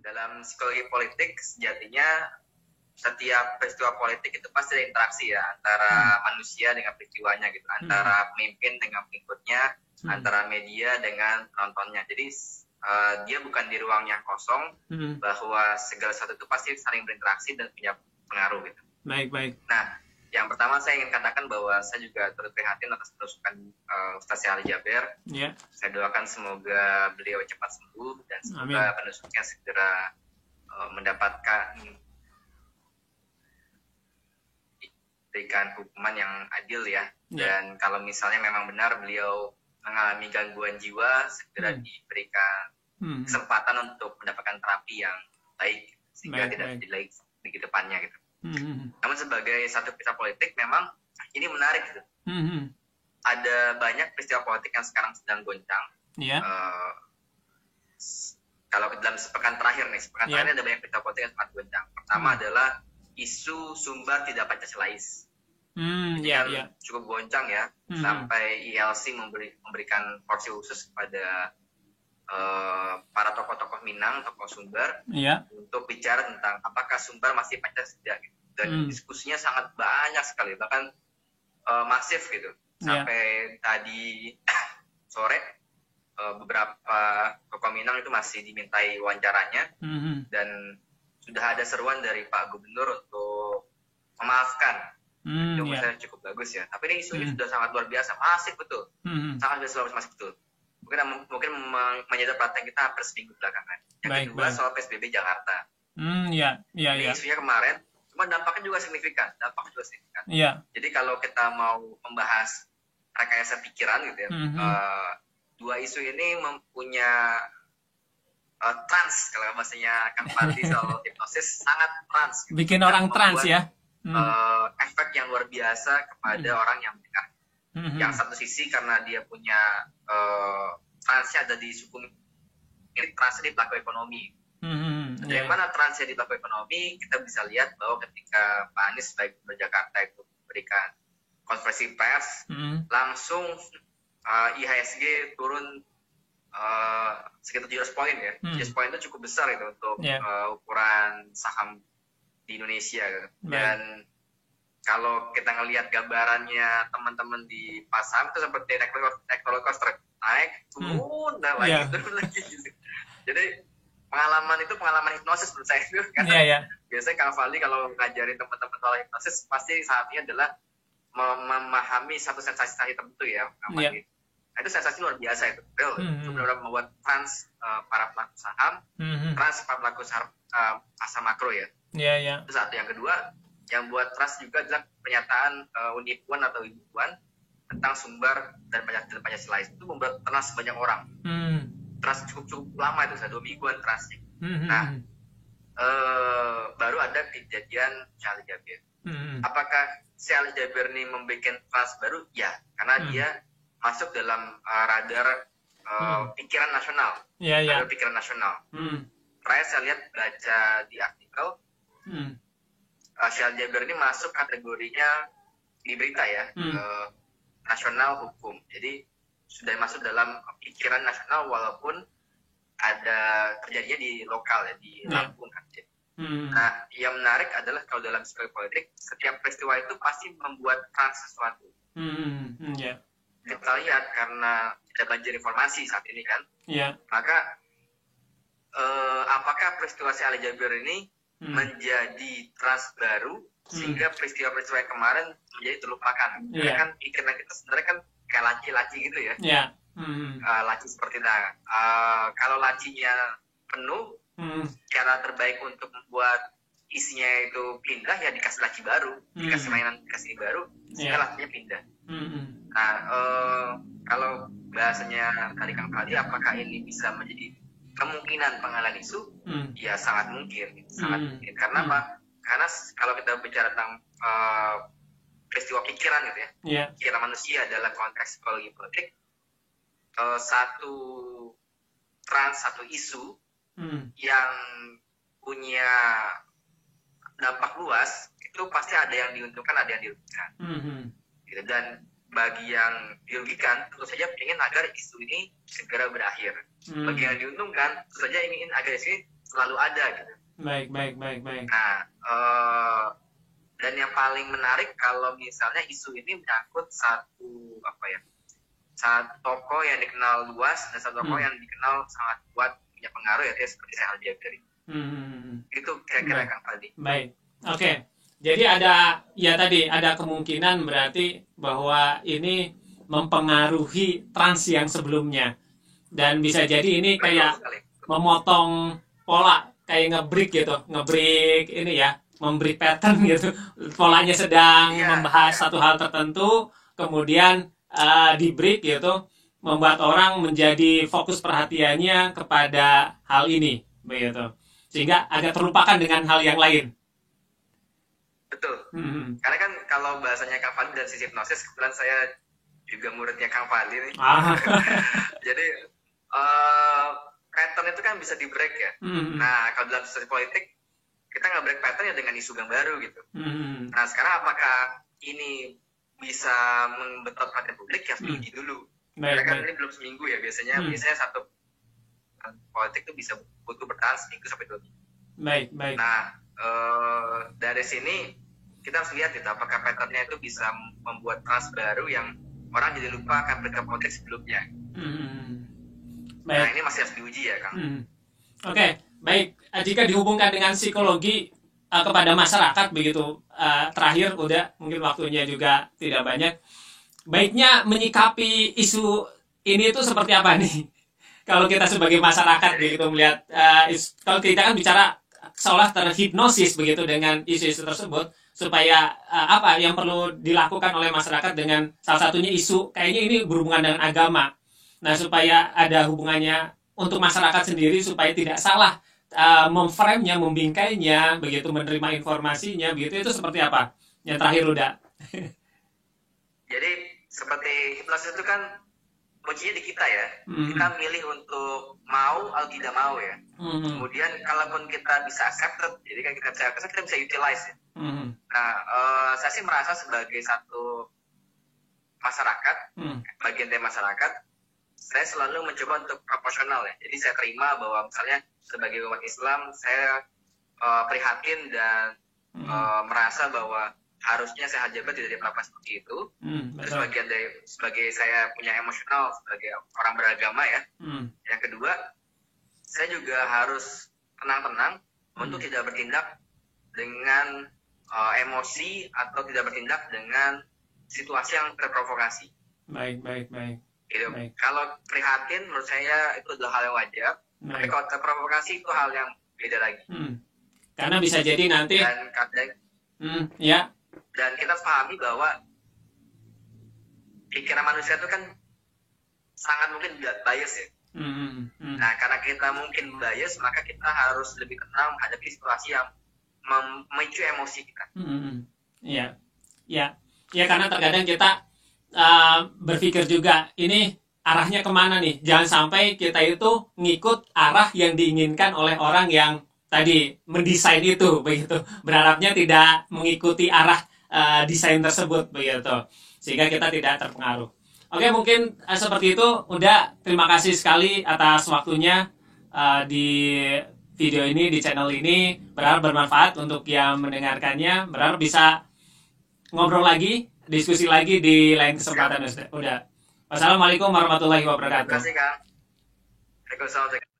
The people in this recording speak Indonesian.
Dalam psikologi politik sejatinya setiap peristiwa politik itu pasti ada interaksi ya antara manusia dengan peristiwanya gitu, antara pemimpin dengan pengikutnya, antara media dengan penontonnya. Jadi dia bukan di ruang yang kosong, bahwa segala sesuatu itu pasti saling berinteraksi dan punya pengaruh gitu. Baik. Nah, yang pertama saya ingin katakan bahwa saya juga turut prihatin atas penusukan Ustaz Ali Jaber. Ya. Saya doakan semoga beliau cepat sembuh dan semoga penusuknya segera mendapatkan berikan hukuman yang adil ya. Dan kalau misalnya memang benar beliau mengalami gangguan jiwa, segera diberikan kesempatan untuk mendapatkan terapi yang baik sehingga tidak delay di depannya gitu. Namun sebagai satu peristiwa politik memang ini menarik gitu. Ada banyak peristiwa politik yang sekarang sedang goncang. Kalau dalam sepekan terakhir ada banyak peristiwa politik yang sangat goncang. Pertama adalah isu Sumbar tidak Pancasilais. Cukup goncang ya, sampai ILC memberikan porsi khusus kepada para tokoh-tokoh Minang, tokoh Sumbar, untuk bicara tentang apakah Sumbar masih Pancasila gitu. Dan diskusinya sangat banyak sekali, bahkan masif gitu. Sampai tadi sore beberapa tokoh Minang itu masih dimintai wawancaranya, dan sudah ada seruan dari Pak Gubernur untuk memaafkan. Itu misalnya cukup bagus ya. Tapi ini isunya sudah sangat luar biasa, masif betul, sangat masif betul. Mungkin menyedot perhatian kita hampir seminggu belakangan. Yang kedua soal PSBB Jakarta. Ini isunya kemarin, cuma dampaknya juga signifikan. Jadi kalau kita mau membahas rekayasa pikiran gitu ya, dua isu ini mempunyai trans, kalau bahasanya Kang Fadli soal hipnosis, sangat trans. Gitu. Bikin orang trans ya. Efek yang luar biasa kepada orang yang mendengar. Yang satu sisi karena dia punya transnya ada di suku mirip transnya di pelaku ekonomi. Dari mana transnya di pelaku ekonomi, kita bisa lihat bahwa ketika Pak Anies sebagai Gubernur Jakarta itu memberikan konferensi pers, langsung IHSG turun sekitar 700 poin ya. 700 poin itu cukup besar itu untuk ukuran saham di Indonesia gitu. Dan kalau kita ngelihat gambarannya teman-teman di pasar itu seperti naik roller coaster, naik turun turun lagi gitu. Jadi pengalaman hipnosis menurut saya itu kan. Biasanya Kang Fadli kalau ngajarin teman-teman soal hipnosis pasti saatnya adalah memahami satu sensasi tertentu ya. Itu sensasi luar biasa itu. Itu benar-benar membuat trans para pelaku saham, trans para pelaku pasar makro ya. Itu satu. Yang kedua, yang buat trust juga adalah pernyataan Uni Puan atau Ibu Puan tentang Sumbar dan Pancasila. Itu membuat trust banyak orang. Trust cukup lama itu, 2 mingguan trustnya. Nah, baru ada kejadian Syahli Jabir. Apakah Syahli Jabir ini membuat trust baru? Ya, karena dia masuk dalam radar pikiran nasional. Radar pikiran nasional. Terakhir saya lihat baca di artikel, Syahli Jabir ini masuk kategorinya di berita ya, nasional hukum. Jadi sudah masuk dalam pikiran nasional walaupun ada terjadinya di lokal ya, di Lampung Aceh. Nah, yang menarik adalah kalau dalam psikologi politik, setiap peristiwa itu pasti membuat trans sesuatu. Kita lihat karena ada banjir informasi saat ini kan, maka apakah peristiwa Syahli Jabir ini menjadi trust baru sehingga peristiwa-peristiwa yang kemarin menjadi terlupakan. Karena kan pikiran kita sebenarnya kan kayak laci-laci gitu ya. Laci seperti itu. Kalau lacinya penuh, cara terbaik untuk membuat isinya itu pindah ya dikasih laci baru, dikasih mainan, dikasih baru, sehingga lacinya pindah. Nah, kalau bahasanya tadi Kang Fadli, apakah ini bisa menjadi kemungkinan pengalihan isu? Ya sangat mungkin, mungkin. Karena apa? Karena kalau kita bicara tentang peristiwa pikiran gitu ya, pikiran manusia dalam konteks psikologi politik, satu isu yang punya dampak luas itu pasti ada yang diuntungkan, ada yang dirugikan. Gitu. Dan bagi yang dirugikan, tentu saja ingin agar isu ini segera berakhir. Bagi yang diuntungkan, tentu saja ingin agar isu ini selalu ada gitu. Baik. Nah, dan yang paling menarik kalau misalnya isu ini menyangkut satu tokoh yang dikenal luas dan satu tokoh yang dikenal sangat kuat punya pengaruh ya seperti Syekh Al-Jabari. Itu kira-kira Kang Fadli. Baik. Oke. Jadi ada kemungkinan berarti bahwa ini mempengaruhi trans yang sebelumnya. Dan bisa jadi ini kayak memotong pola, kayak nge-break ini ya, memberi pattern gitu. Polanya sedang membahas satu hal tertentu, kemudian di break gitu, membuat orang menjadi fokus perhatiannya kepada hal ini, begitu. Sehingga agak terlupakan dengan hal yang lain. Betul. Karena kan kalau bahasanya Kang Fadli dan sisi hipnosis, kebetulan saya juga muridnya Kang Fadli nih. Jadi pattern itu kan bisa di break ya. Nah, kalau dalam situasi politik kita nggak break pattern ya dengan isu yang baru gitu. Nah, sekarang apakah ini bisa membentuk perhatian publik ya harus diuji dulu. Karena kan ini belum seminggu ya biasanya satu politik itu bisa butuh bertahan seminggu sampai 2 minggu. Baik. Nah, dari sini kita harus lihat gitu, apakah patternnya itu bisa membuat trans baru yang orang jadi lupa akan berita politik sebelumnya. Nah, ini masih harus diuji ya, Kang. Oke, baik. Jika dihubungkan dengan psikologi kepada masyarakat begitu, terakhir udah mungkin waktunya juga tidak banyak. Baiknya menyikapi isu ini itu seperti apa nih? Kalau kita sebagai masyarakat begitu melihat, kalau kita kan bicara seolah terhipnosis begitu dengan isu-isu tersebut, supaya apa yang perlu dilakukan oleh masyarakat dengan salah satunya isu kayaknya ini berhubungan dengan agama. Nah, supaya ada hubungannya untuk masyarakat sendiri supaya tidak salah memframe-nya, membingkainya, begitu menerima informasinya, begitu itu seperti apa? Yang terakhir udah. Jadi seperti hipnosis itu kan kuncinya di kita ya. Kita milih untuk mau atau tidak mau ya. Kemudian kalaupun kita bisa accepted, jadi kan kita bisa utilize ya. Nah, saya sih merasa sebagai satu masyarakat, bagian dari masyarakat, saya selalu mencoba untuk proporsional ya. Jadi saya terima bahwa misalnya sebagai umat Islam, saya prihatin dan merasa bahwa harusnya Syekh Al-Jabari tidak diperlakukan seperti itu. Terus bagian dari sebagai saya punya emosional sebagai orang beragama ya. Yang kedua, saya juga harus tenang-tenang untuk tidak bertindak dengan emosi atau tidak bertindak dengan situasi yang terprovokasi. Baik. Gitu. Kalau prihatin menurut saya itu adalah hal yang wajar. Tapi kalau terprovokasi itu hal yang beda lagi. Karena bisa jadi nanti dan kita pahami bahwa pikiran manusia itu kan sangat mungkin bias ya. Nah, karena kita mungkin bias, maka kita harus lebih tenang menghadapi situasi yang memicu emosi kita. Ya, karena terkadang kita berpikir juga ini arahnya kemana nih, jangan sampai kita itu ngikut arah yang diinginkan oleh orang yang tadi mendesain itu begitu, berharapnya tidak mengikuti arah desain tersebut begitu, sehingga kita tidak terpengaruh. Oke, mungkin seperti itu. Udah, terima kasih sekali atas waktunya di video ini, di channel ini. Berharap bermanfaat untuk yang mendengarkannya. Berharap bisa ngobrol lagi, diskusi lagi di lain kesempatan. Udah. Wassalamualaikum warahmatullahi wabarakatuh. Terima kasih, Kang. Waalaikumsalam.